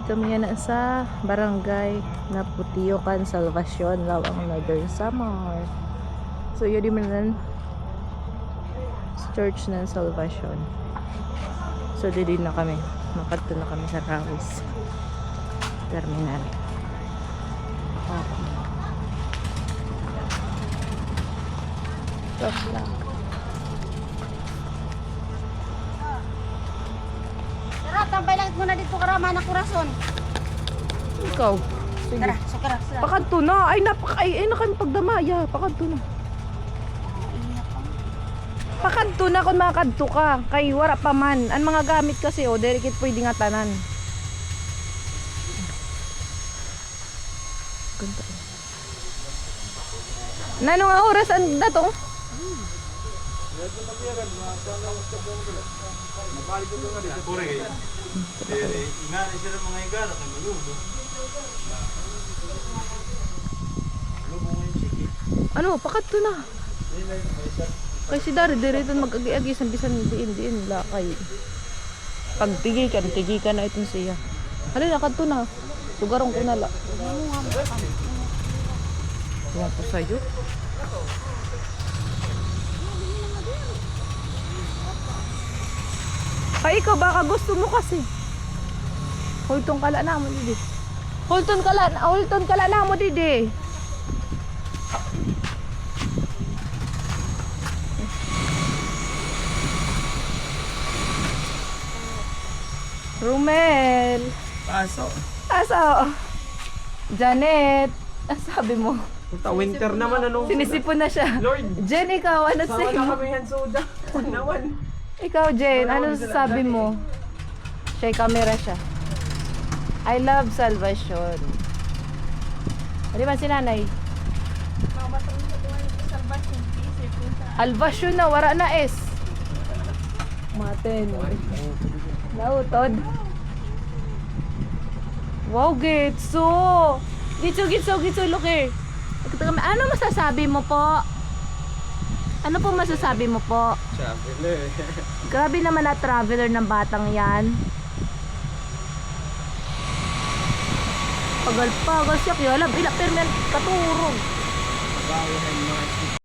Kami yan sa barangay na Putiokan, Salvacion, Lawang, Northern Samar. So yun din man sa church ng Salvacion. So din na kami. Makadto na kami sa Rawis Terminal. Okay. Stop lang. Tara, tambay lang muna dito karama na kurason. Ikaw. Sige. Tara, sakara. Pakadto na. Ay na kami pagdamaya. Pakadto na. Pakadto na kung makadto ka. Kay wara pa man. Ang mga gamit kasi dirikit pwede nga tanan. Ganda. Nano nga oras ang datong? Ano, pakadto na. Kay si Dari dito mag-agi-agi sa bisan diin lakay. Pag tigi ka na itong siya. Halina kadto na. Sugarong ko na la. Tuwa po sa'yo. Ay, ikaw baka gusto mo kasi. Hulton kala na mo didi. Hulton kala na mo didi. Rumel. Paso. Aso. Janet. Ang sabi mo? Puta, winter naman anong... Sinisipon na siya. Lord! Jen, ikaw, ano Sama sa'yo? na kami yan soda. Nawan. Ikaw, Jen, ano sabi mo? Siya, camera siya. I love Salvacion. Di ba si nanay? Alvacion na, wara na S. Maten. Nautod. Wow, Gitso. Gitso, look here. Ano masasabi mo po? Ano po masasabi mo po? Traveler. Grabe naman na traveler ng batang yan. Pagal siya, kaya alam, ila permen katurog. Bawahan mo